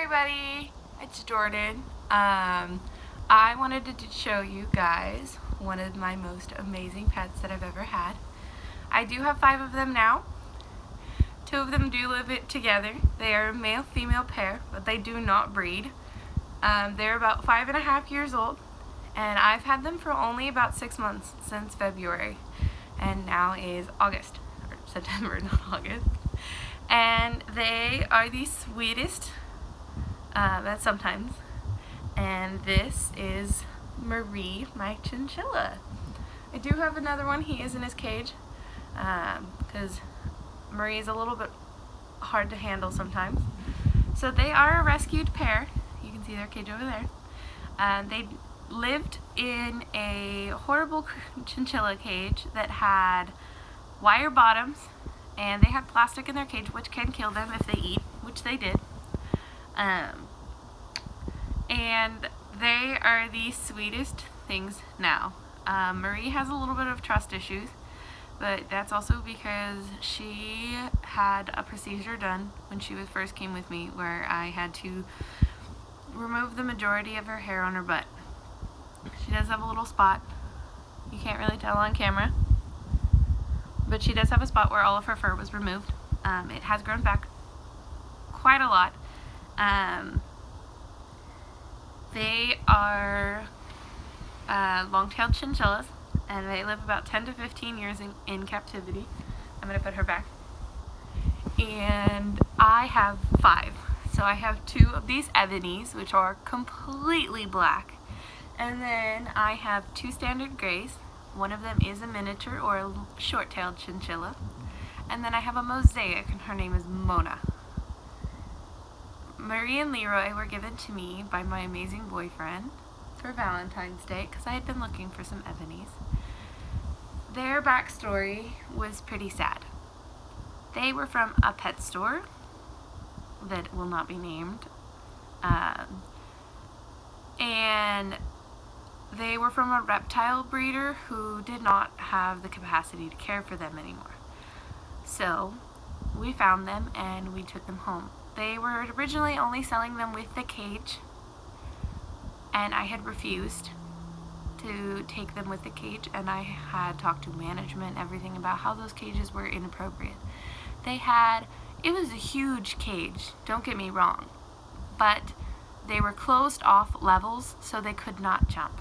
everybody, it's Jordan. I wanted to show you guys one of my most amazing pets that I've ever had. I do have 5 of them now. 2 of them do live together. They are a male-female pair, but they do not breed. They're about 5.5 years old, and I've had them for only about 6 months, since February, and now is August, or September, not August. And they are the sweetest, that's sometimes. And this is Marie, my chinchilla. I do have another one. He is in his cage, because Marie is a little bit hard to handle sometimes. So they are a rescued pair. You can see their cage over there. They lived in a horrible chinchilla cage that had wire bottoms, and they had plastic in their cage, which can kill them if they eat, which they did. And they are the sweetest things now. Marie has a little bit of trust issues, but that's also because she had a procedure done when she first came with me, where I had to remove the majority of her hair on her butt. She does have a little spot. You can't really tell on camera, but she does have a spot where all of her fur was removed. It has grown back quite a lot. They are long-tailed chinchillas, and they live about 10 to 15 years in captivity. I'm going to put her back. And I have 5. So I have 2 of these Ebonies, which are completely black. And then I have 2 standard grays. One of them is a miniature or a short-tailed chinchilla. And then I have a mosaic, and her name is Mona. Marie and Leroy were given to me by my amazing boyfriend for Valentine's Day, because I had been looking for some Ebonies. Their backstory was pretty sad. They were from a pet store that will not be named. And they were from a reptile breeder who did not have the capacity to care for them anymore. So we found them and we took them home. They were originally only selling them with the cage, and I had refused to take them with the cage, and I had talked to management, everything about how those cages were inappropriate. It was a huge cage, don't get me wrong, but they were closed off levels so they could not jump.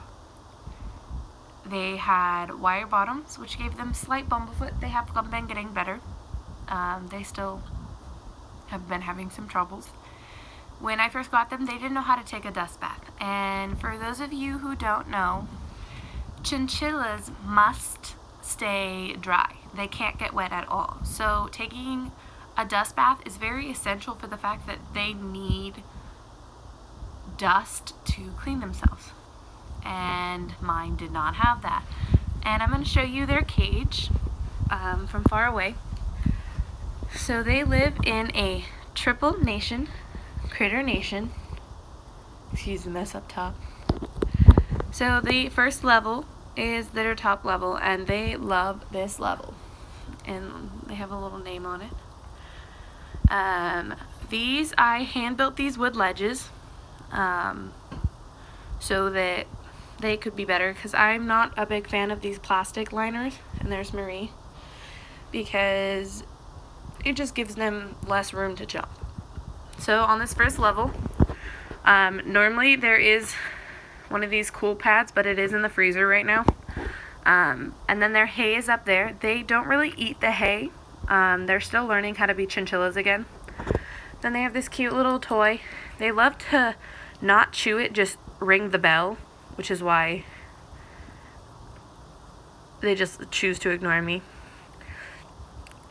They had wire bottoms, which gave them slight bumblefoot. They have been getting better. They still have been having some troubles. When I first got them, they didn't know how to take a dust bath. And for those of you who don't know, chinchillas must stay dry. They can't get wet at all. So taking a dust bath is very essential for the fact that they need dust to clean themselves. And mine did not have that. And I'm going to show you their cage from far away. So they live in a triple nation, critter nation. Excuse the mess up top. So the first level is their top level, and they love this level. And they have a little name on it. I hand built these wood ledges so that they could be better, because I'm not a big fan of these plastic liners. And there's Marie, because it just gives them less room to jump. So on this first level, normally there is one of these cool pads, but it is in the freezer right now. And then their hay is up there. They don't really eat the hay. They're still learning how to be chinchillas again. Then they have this cute little toy. They love to not chew it, just ring the bell, which is why they just choose to ignore me.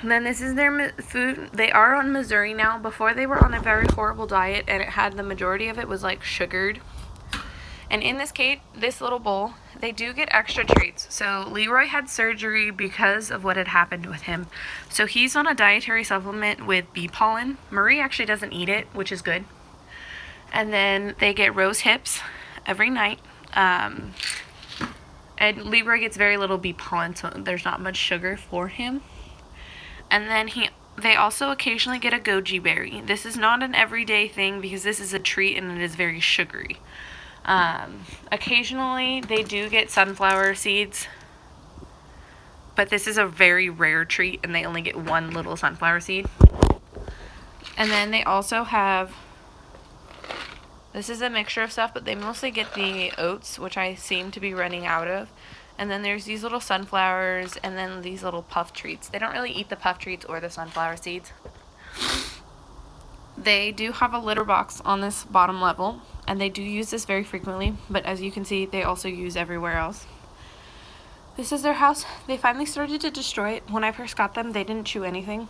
And then this is their food. They are on Missouri now. Before, they were on a very horrible diet, and it had the majority of it was like sugared. And in this cage, this little bowl, they do get extra treats. So Leroy had surgery because of what had happened with him. So he's on a dietary supplement with bee pollen. Marie actually doesn't eat it, which is good. And then they get rose hips every night. And Leroy gets very little bee pollen, so there's not much sugar for him. And then he They also occasionally get a goji berry. This is not an everyday thing because this is a treat and it is very sugary. Occasionally they do get sunflower seeds, but this is a very rare treat and they only get one little sunflower seed. And then they also have, this is a mixture of stuff, but they mostly get the oats, which I seem to be running out of. And then there's these little sunflowers and then these little puff treats. They don't really eat the puff treats or the sunflower seeds. They do have a litter box on this bottom level, and they do use this very frequently, but as you can see, they also use everywhere else. This is their house. They finally started to destroy it. When I first got them, they didn't chew anything.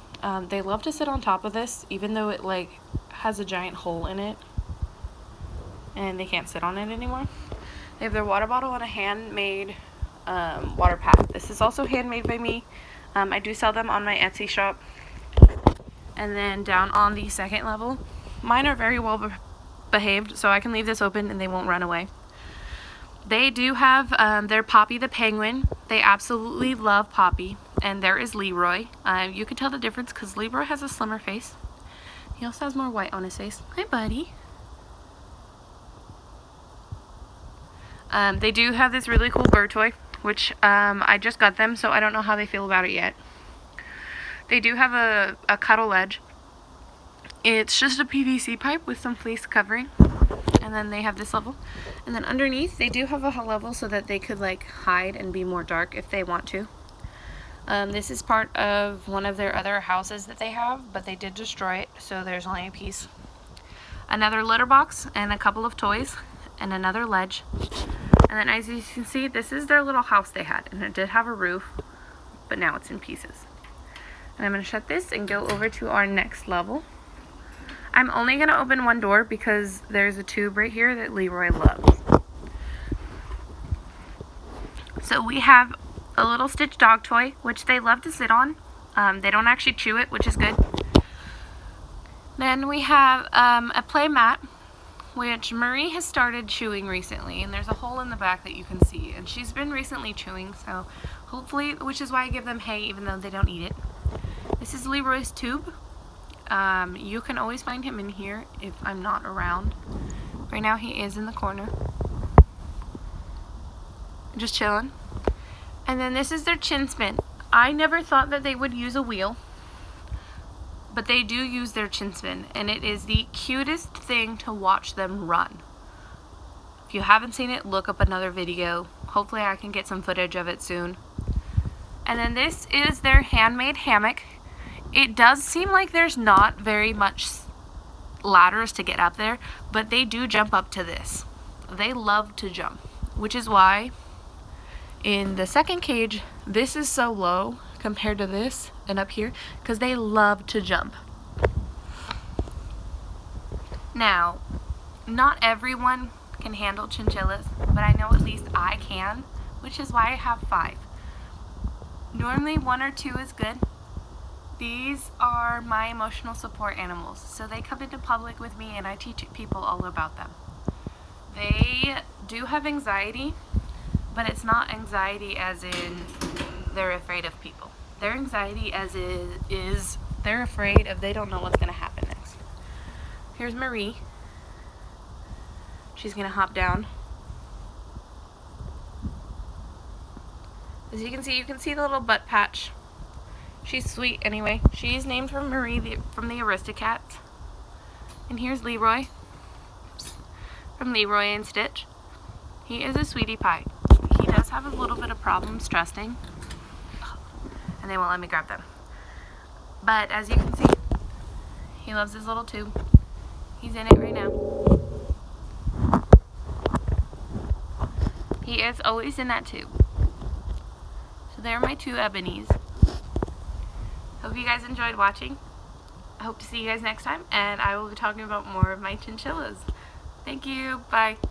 They love to sit on top of this, even though it like has a giant hole in it, and they can't sit on it anymore. They have their water bottle and a handmade water pack. This is also handmade by me. I do sell them on my Etsy shop. And then down on the second level, mine are very well behaved, so I can leave this open and they won't run away. They do have their Poppy the penguin. They absolutely love Poppy. And there is Leroy. You can tell the difference because Leroy has a slimmer face. He also has more white on his face. Hi, buddy. They do have this really cool bird toy, which I just got them, so I don't know how they feel about it yet. They do have a cuddle edge. It's just a PVC pipe with some fleece covering. And then they have this level. And then underneath, they do have a level so that they could like hide and be more dark if they want to. This is part of one of their other houses that they have, but they did destroy it, so there's only a piece. Another litter box and a couple of toys and another ledge. And then as you can see, this is their little house they had, and it did have a roof, but now it's in pieces. And I'm going to shut this and go over to our next level. I'm only going to open one door because there's a tube right here that Leroy loves. So we have a little Stitch dog toy, which they love to sit on. They don't actually chew it, which is good. Then we have a play mat, which Marie has started chewing recently, and there's a hole in the back that you can see, and she's been recently chewing, so hopefully, which is why I give them hay even though they don't eat it. This is Leroy's tube. You can always find him in here if I'm not around. Right now he is in the corner, just chilling. And then this is their chin spin. I never thought that they would use a wheel, but they do use their chin spin, and it is the cutest thing to watch them run. If you haven't seen it, look up another video. Hopefully I can get some footage of it soon. And then this is their handmade hammock. It does seem like there's not very much ladders to get up there, but they do jump up to this. They love to jump, which is why in the second cage, this is so low compared to this and up here, because they love to jump. Now, not everyone can handle chinchillas, but I know at least I can, which is why I have 5. Normally 1 or 2 is good. These are my emotional support animals, so they come into public with me and I teach people all about them. They do have anxiety, but it's not anxiety as in they're afraid of people. Their anxiety as is they're afraid of they don't know what's going to happen next. Here's Marie. She's going to hop down. As you can see the little butt patch. She's sweet anyway. She's named from Marie from the Aristocats. And here's Leroy from Leroy and Stitch. He is a sweetie pie. He does have a little bit of problems trusting, and they won't let me grab them. But as you can see, he loves his little tube. He's in it right now. He is always in that tube. So there are my 2 Ebonies. Hope you guys enjoyed watching. I hope to see you guys next time, and I will be talking about more of my chinchillas. Thank you. Bye.